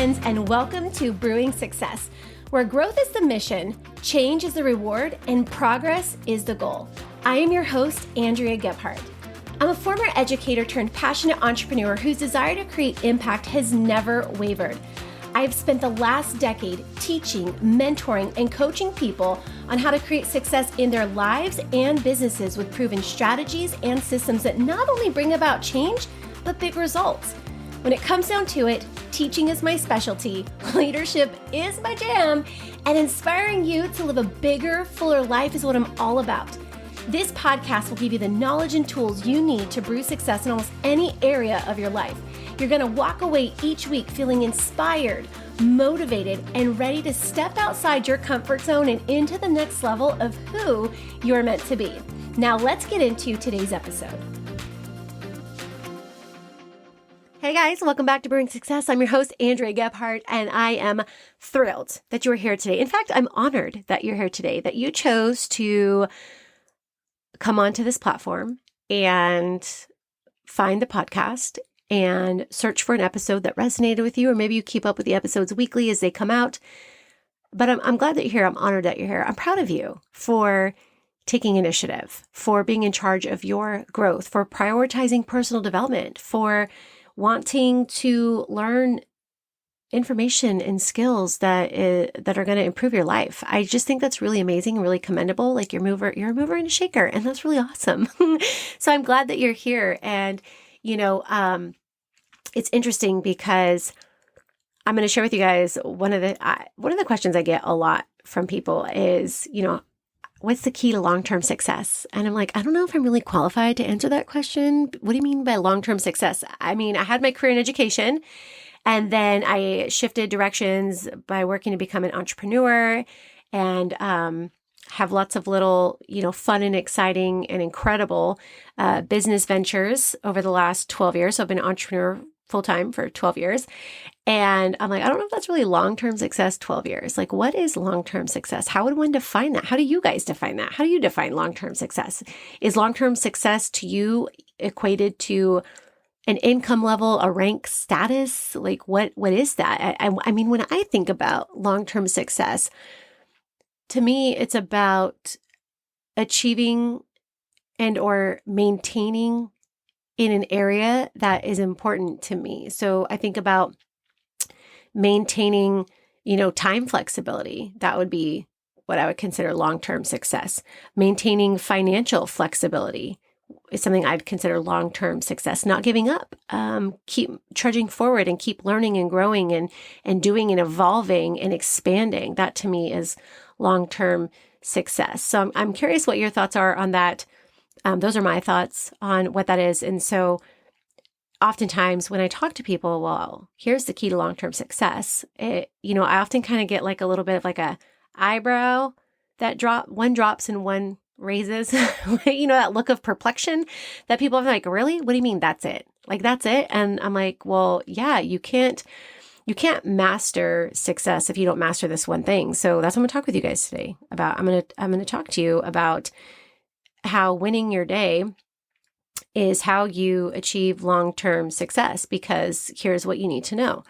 friends, and welcome to Brewing Success, where growth is the mission, change is the reward, and progress is the goal. I am your host, Andrea Gebhardt. I'm a former educator turned passionate entrepreneur whose desire to create impact has never wavered. I have spent the last decade teaching, mentoring, and coaching people on how to create success in their lives and businesses with proven strategies and systems that not only bring about change, but big results. When it comes down to it, teaching is my specialty, leadership is my jam, and inspiring you to live a bigger, fuller life is what I'm all about. This podcast will give you the knowledge and tools you need to brew success in almost any area of your life. You're going to walk away each week feeling inspired, motivated, and ready to step outside your comfort zone and into the next level of who you're meant to be. Now let's get into today's episode. Hey guys, welcome back to Brewing Success. I'm your host, Andrea Gebhardt, and I am thrilled that you are here today. In fact, I'm honored that you're here today, that you chose to come onto this platform and find the podcast and search for an episode that resonated with you, or maybe you keep up with the episodes weekly as they come out. But I'm glad that you're here. I'm honored that you're here. I'm proud of you for taking initiative, for being in charge of your growth, for prioritizing personal development, for wanting to learn information and skills that are going to improve your life. I just think that's really amazing and really commendable. Like you're a mover and a shaker, and that's really awesome. So I'm glad that you're here. And it's interesting because I'm going to share with you guys one of the questions I get a lot from people is, what's the key to long-term success? And I'm like, I don't know if I'm really qualified to answer that question. What do you mean by long-term success? I mean, I had my career in education, and then I shifted directions by working to become an entrepreneur and have lots of little, fun and exciting and incredible business ventures over the last 12 years. So I've been an entrepreneur full-time for 12 years. And I'm like, I don't know if that's really long-term success, 12 years. Like, what is long-term success? How would one define that? How do you guys define that? How do you define long-term success? Is long-term success to you equated to an income level, a rank status? Like, what is that? I mean, when I think about long-term success, to me, it's about achieving and or maintaining in an area that is important to me. So I think about maintaining, time flexibility. That would be what I would consider long-term success. Maintaining financial flexibility is something I'd consider long-term success. Not giving up, keep trudging forward and keep learning and growing and doing and evolving and expanding. That to me is long-term success. So I'm curious what your thoughts are on that. Those are my thoughts on what that is. And so oftentimes when I talk to people, well, here's the key to long-term success. I often kind of get like a little bit of like a eyebrow that one drops and one raises, that look of perplexion that people have like, really? What do you mean that's it? Like, that's it? And I'm like, well, yeah, you can't master success if you don't master this one thing. So that's what I'm going to talk with you guys today about. I'm going to talk to you about how winning your day is how you achieve long-term success, because here's what you need to know.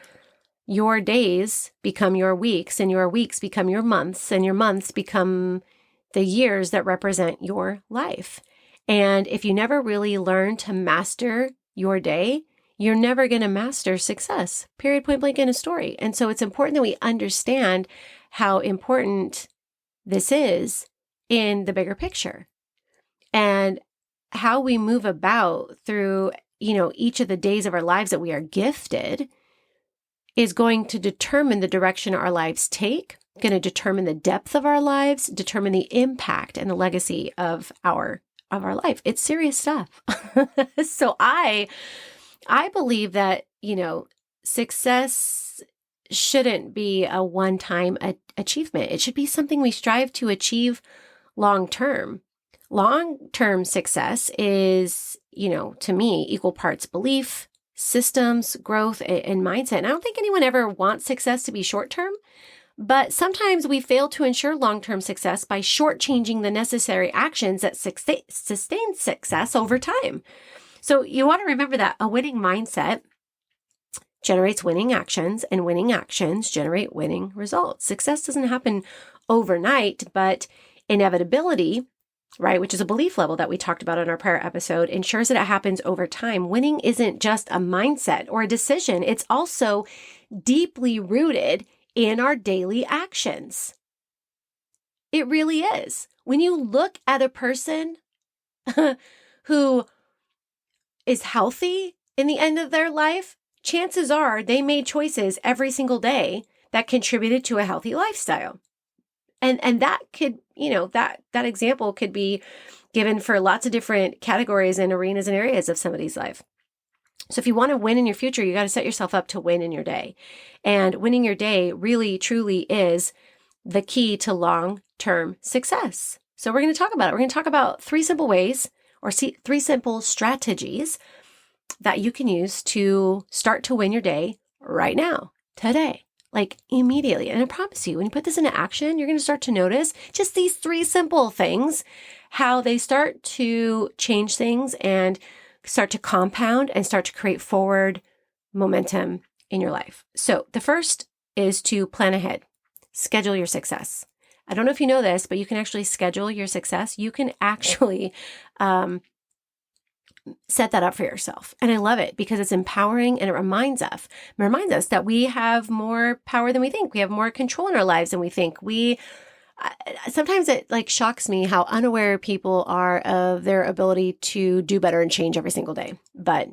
Your days become your weeks, and your weeks become your months, and your months become the years that represent your life. And if you never really learn to master your day, you're never going to master success, period, point blank in a story. And so it's important that we understand how important this is in the bigger picture. And how we move about through, each of the days of our lives that we are gifted is going to determine the direction our lives take, going to determine the depth of our lives, determine the impact and the legacy of our life. It's serious stuff. So I believe that, success shouldn't be a one-time achievement. It should be something we strive to achieve long-term. Long-term success is, to me, equal parts belief, systems, growth, and mindset. And I don't think anyone ever wants success to be short-term, but sometimes we fail to ensure long-term success by shortchanging the necessary actions that sustain success over time. So you want to remember that a winning mindset generates winning actions, and winning actions generate winning results. Success doesn't happen overnight, but inevitability, right, which is a belief level that we talked about in our prior episode, ensures that it happens over time. Winning isn't just a mindset or a decision. It's also deeply rooted in our daily actions. It really is. When you look at a person who is healthy in the end of their life, chances are they made choices every single day that contributed to a healthy lifestyle. And that could, that example could be given for lots of different categories and arenas and areas of somebody's life. So if you want to win in your future, you got to set yourself up to win in your day. And winning your day really, truly is the key to long-term success. So we're going to talk about it. We're going to talk about 3 simple ways or 3 simple strategies that you can use to start to win your day right now, today, like immediately. And I promise you, when you put this into action, you're going to start to notice just these 3 simple things, how they start to change things and start to compound and start to create forward momentum in your life. So the first is to plan ahead. Schedule your success. I don't know if you know this, but you can actually schedule your success. You can actually set that up for yourself. And I love it because it's empowering and it reminds us that we have more power than we think. We have more control in our lives than we think. Sometimes it shocks me how unaware people are of their ability to do better and change every single day. But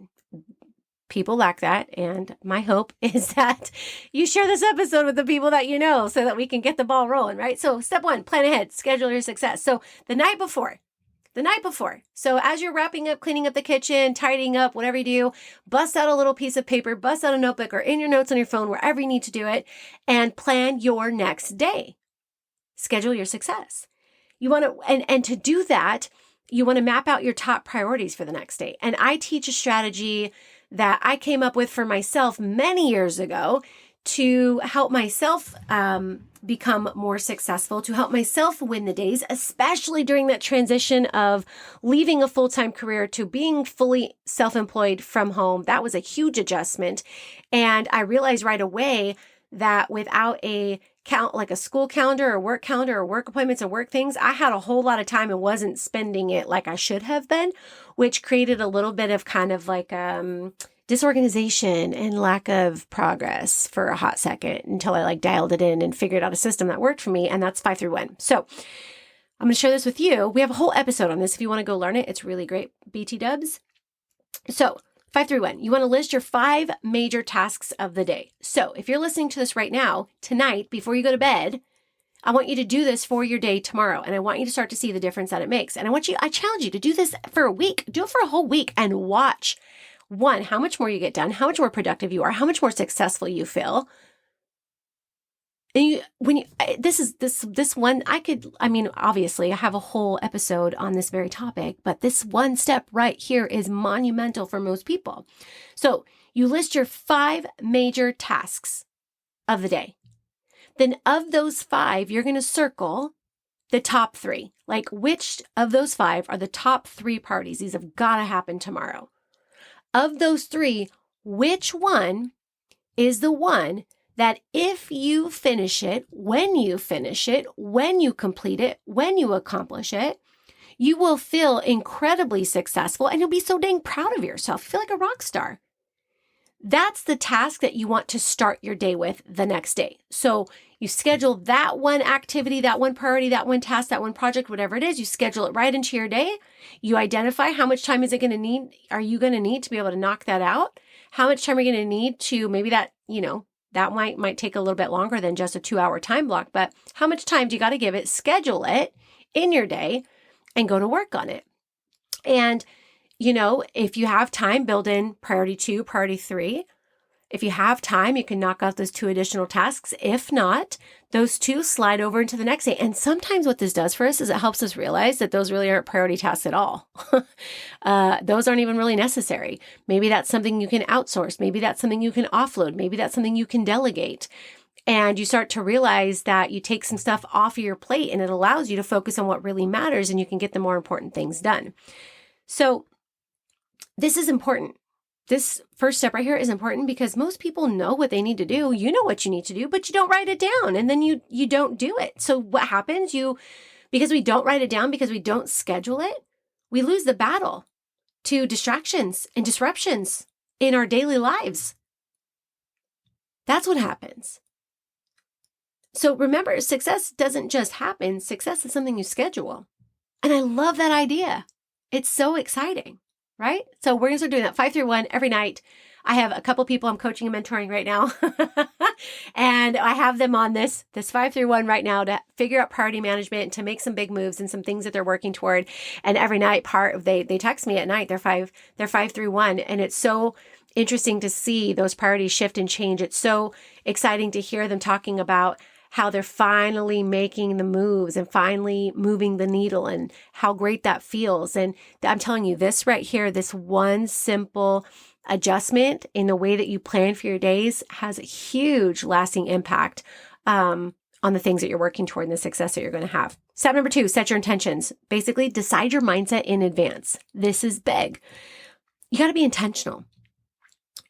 people lack that. And my hope is that you share this episode with the people that you know so that we can get the ball rolling, right? So step 1, plan ahead, schedule your success. So the night before. So as you're wrapping up, cleaning up the kitchen, tidying up, whatever you do, bust out a little piece of paper, bust out a notebook or in your notes on your phone, wherever you need to do it, and plan your next day. Schedule your success. You want to, and to do that, you want to map out your top priorities for the next day. And I teach a strategy that I came up with for myself many years ago to help myself become more successful, to help myself win the days, especially during that transition of leaving a full-time career to being fully self-employed from home. That was a huge adjustment. And I realized right away that without a school calendar or work appointments and work things, I had a whole lot of time and wasn't spending it like I should have been, which created a little bit of kind of disorganization and lack of progress for a hot second until I dialed it in and figured out a system that worked for me. And that's 5-3-1. So I'm going to share this with you. We have a whole episode on this. If you want to go learn it, it's really great. BT dubs. So 5-3-1. You want to list your 5 major tasks of the day. So if you're listening to this right now, tonight, before you go to bed, I want you to do this for your day tomorrow. And I want you to start to see the difference that it makes. And I challenge you to do this for a week. Do it for a whole week and watch. 1, how much more you get done, how much more productive you are, how much more successful you feel. And this one, obviously I have a whole episode on this very topic, but this one step right here is monumental for most people. So you list your 5 major tasks of the day. Then of those 5, you're going to circle the top 3. Which of those 5 are the top 3 priorities? These have got to happen tomorrow. Of those 3, which one is the one that if you finish it, when you complete it, when you accomplish it, you will feel incredibly successful and you'll be so dang proud of yourself. You feel like a rock star. That's the task that you want to start your day with the next day. So you schedule that one activity, that one priority, that one task, that one project, whatever it is, you schedule it right into your day. You identify how much time is it going to need? Are you going to need to be able to knock that out? How much time are you going to need to maybe that might take a little bit longer than just a 2-hour time block, but how much time do you got to give it? Schedule it in your day and go to work on it. And if you have time, build in priority 2, priority 3. If you have time, you can knock out those 2 additional tasks. If not, those 2 slide over into the next day. And sometimes what this does for us is it helps us realize that those really aren't priority tasks at all. Those aren't even really necessary. Maybe that's something you can outsource. Maybe that's something you can offload. Maybe that's something you can delegate. And you start to realize that you take some stuff off of your plate and it allows you to focus on what really matters and you can get the more important things done. So this is important. this first step right here is important because most people know what they need to do. You know what you need to do, but you don't write it down, and then you don't do it. So what happens? Because we don't write it down, because we don't schedule it, we lose the battle to distractions and disruptions in our daily lives. That's what happens. So remember, success doesn't just happen. Success is something you schedule. And I love that idea. It's so exciting, right? So we're going to start doing that 5 through 1 every night. I have a couple people I'm coaching and mentoring right now. And I have them on this 5 through 1 right now to figure out priority management, to make some big moves and some things that they're working toward. And every night they text me at night, they're 5 through 1. And it's so interesting to see those priorities shift and change. It's so exciting to hear them talking about how they're finally making the moves and finally moving the needle and how great that feels. And I'm telling you, this right here, this one simple adjustment in the way that you plan for your days has a huge lasting impact on the things that you're working toward and the success that you're going to have. Step number 2, set your intentions. Basically, decide your mindset in advance. This is big. You got to be intentional.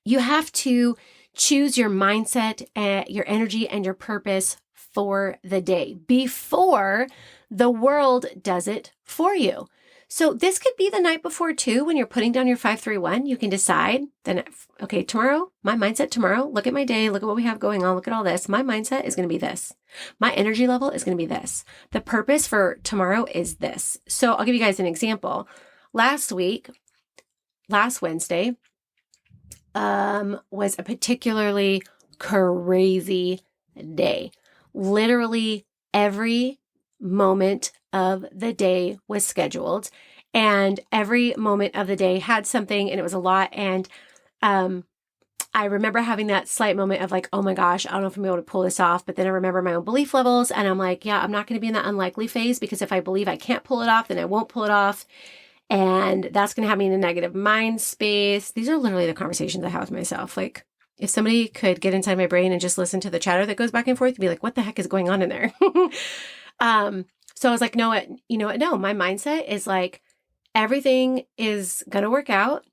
You have to choose your mindset, your energy, and your purpose for the day before the world does it for you. So this could be the night before too, when you're putting down your 5-3-1, you can decide then, okay, tomorrow, my mindset tomorrow, look at my day, look at what we have going on, look at all this. My mindset is going to be this. My energy level is going to be this. The purpose for tomorrow is this. So I'll give you guys an example. Last Wednesday, was a particularly crazy day. Literally every moment of the day was scheduled, and every moment of the day had something, and it was a lot. And I remember having that slight moment of like, oh my gosh, I don't know if I'm able to pull this off. But then I remember my own belief levels, and I'm like, yeah, I'm not going to be in that unlikely phase, because if I believe I can't pull it off, then I won't pull it off. And that's going to have me in a negative mind space. These are literally the conversations I have with myself. Like, if somebody could get inside my brain and just listen to the chatter that goes back and forth, you'd be like, what the heck is going on in there? So I was like, no, no, my mindset is like, everything is going to work out.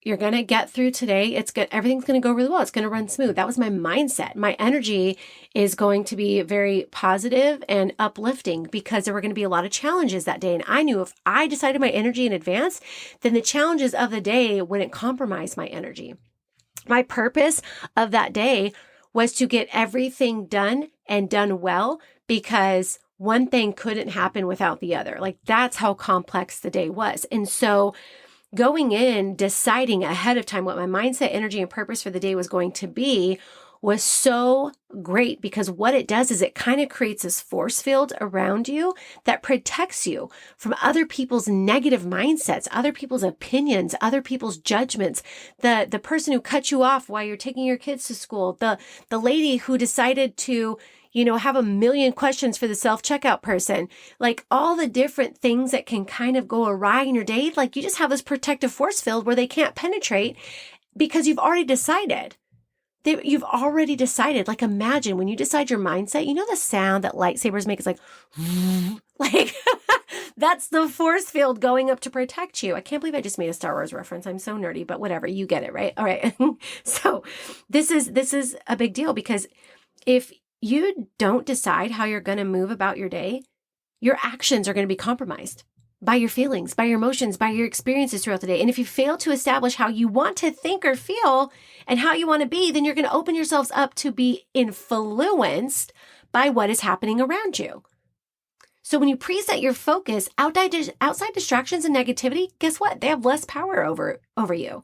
You're going to get through today. It's good. Everything's going to go really well. It's going to run smooth. That was my mindset. My energy is going to be very positive and uplifting, because there were going to be a lot of challenges that day. And I knew if I decided my energy in advance, then the challenges of the day wouldn't compromise my energy. My purpose of that day was to get everything done and done well, because one thing couldn't happen without the other. Like, that's how complex the day was. And so going in, deciding ahead of time what my mindset, energy, and purpose for the day was going to be was so great, because what it does is it kind of creates this force field around you that protects you from other people's negative mindsets, other people's opinions, other people's judgments, the person who cut you off while you're taking your kids to school, the lady who decided to have a million questions for the self-checkout person, like all the different things that can kind of go awry in your day. Like, you just have this protective force field where they can't penetrate, because you've already decided. You've already decided. Like, imagine when you decide your mindset, the sound that lightsabers make is like, like that's the force field going up to protect you. I can't believe I just made a Star Wars reference. I'm so nerdy, but whatever, you get it, right? All right. So this is a big deal, because if you don't decide how you're going to move about your day, your actions are going to be compromised by your feelings, by your emotions, by your experiences throughout the day. And if you fail to establish how you want to think or feel and how you want to be, then you're going to open yourselves up to be influenced by what is happening around you. So when you preset your focus outside distractions and negativity, guess what? They have less power over you.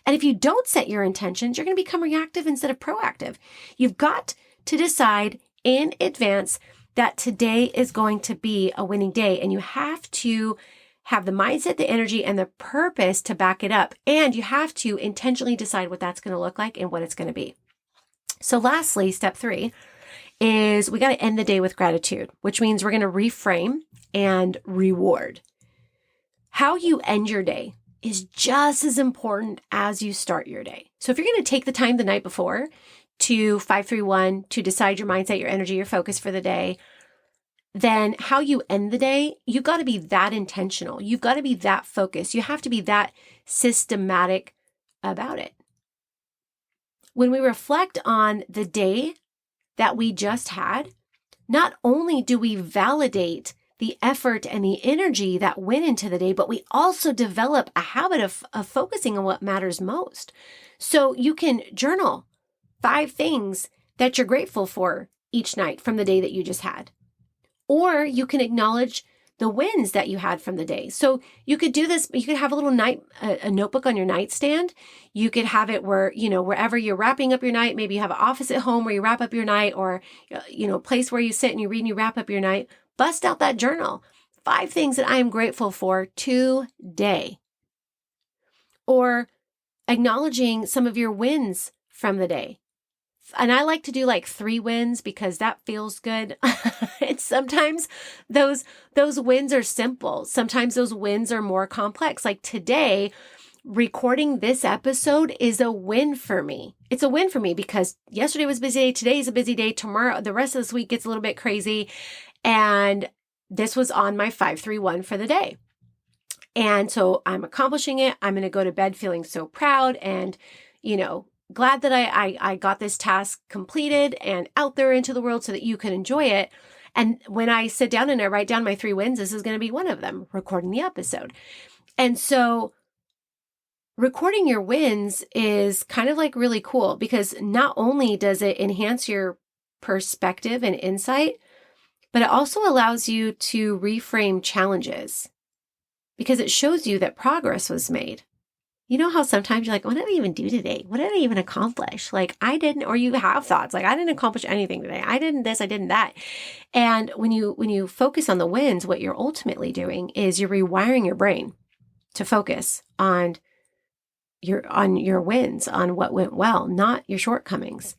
And if you don't set your intentions, you're going to become reactive instead of proactive. You've got to decide in advance that today is going to be a winning day. And you have to have the mindset, the energy, and the purpose to back it up. And you have to intentionally decide what that's going to look like and what it's going to be. So lastly, step 3 is we got to end the day with gratitude, which means we're going to reframe and reward. How you end your day is just as important as you start your day. So if you're going to take the time the night before to 5-3-1 to decide your mindset, your energy, your focus for the day, then how you end the day, you've got to be that intentional. You've got to be that focused. You have to be that systematic about it. When we reflect on the day that we just had, not only do we validate the effort and the energy that went into the day, but we also develop a habit of focusing on what matters most. So you can journal 5 things that you're grateful for each night from the day that you just had. Or you can acknowledge the wins that you had from the day. So you could do this, you could have a little a notebook on your nightstand. You could have it where, wherever you're wrapping up your night, maybe you have an office at home where you wrap up your night, or, a place where you sit and you read and you wrap up your night. Bust out that journal. 5 things that I am grateful for today. Or acknowledging some of your wins from the day. And I like to do like 3 wins because that feels good. And sometimes those wins are simple. Sometimes those wins are more complex. Like today, recording this episode is a win for me. It's a win for me because yesterday was a busy day. Today is a busy day. Tomorrow, the rest of this week gets a little bit crazy. And this was on my 5-3-1 for the day. And so I'm accomplishing it. I'm going to go to bed feeling so proud and, glad that I got this task completed and out there into the world so that you can enjoy it. And when I sit down and I write down my 3 wins, this is going to be one of them, recording the episode. And so recording your wins is kind of like really cool because not only does it enhance your perspective and insight, but it also allows you to reframe challenges because it shows you that progress was made. You know how sometimes you're like, what did I even do today? What did I even accomplish? Like I didn't, or you have thoughts like I didn't accomplish anything today. I didn't this, I didn't that. And when you focus on the wins, what you're ultimately doing is you're rewiring your brain to focus on your wins, on what went well, not your shortcomings.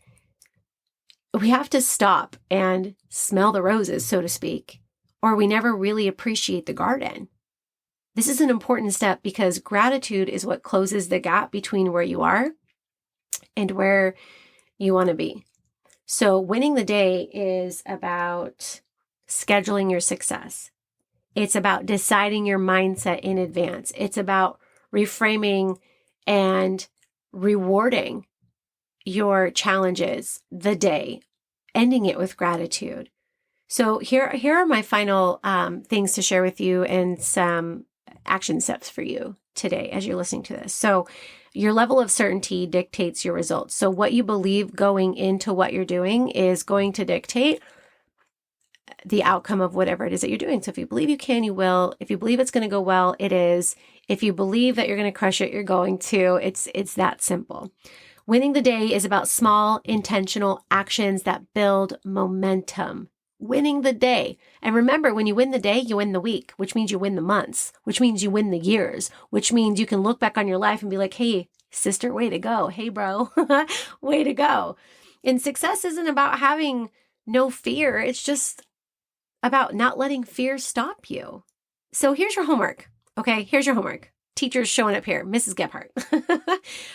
We have to stop and smell the roses, so to speak, or we never really appreciate the garden. This is an important step because gratitude is what closes the gap between where you are and where you want to be. So winning the day is about scheduling your success. It's about deciding your mindset in advance. It's about reframing and rewarding your challenges, the day, ending it with gratitude. So here are my final things to share with you and some action steps for you today as you're listening to this. So your level of certainty dictates your results. So what you believe going into what you're doing is going to dictate the outcome of whatever it is that you're doing. So if you believe you can, you will. If you believe it's going to go well, it is. If you believe that you're going to crush it, you're going to. It's that simple. Winning the day is about small, intentional actions that build momentum. Winning the day. And remember, when you win the day, you win the week, which means you win the months, which means you win the years, which means you can look back on your life and be like, hey, sister, way to go. Hey, bro, way to go. And success isn't about having no fear. It's just about not letting fear stop you. So here's your homework. Okay, here's your homework. Teachers showing up here, Mrs. Gebhardt.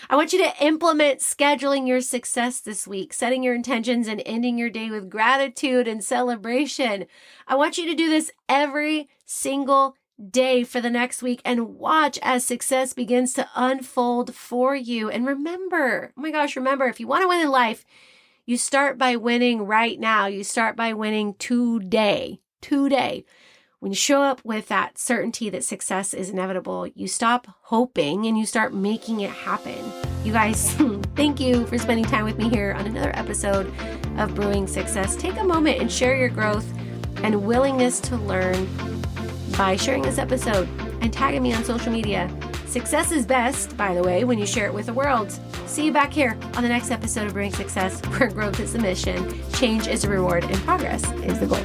I want you to implement scheduling your success this week, setting your intentions and ending your day with gratitude and celebration. I want you to do this every single day for the next week and watch as success begins to unfold for you. And remember, oh my gosh, remember, if you want to win in life, you start by winning right now. You start by winning today. When you show up with that certainty that success is inevitable, you stop hoping and you start making it happen. You guys, thank you for spending time with me here on another episode of Brewing Success. Take a moment and share your growth and willingness to learn by sharing this episode and tagging me on social media. Success is best, by the way, when you share it with the world. See you back here on the next episode of Brewing Success, where growth is the mission, change is a reward, and progress is the goal.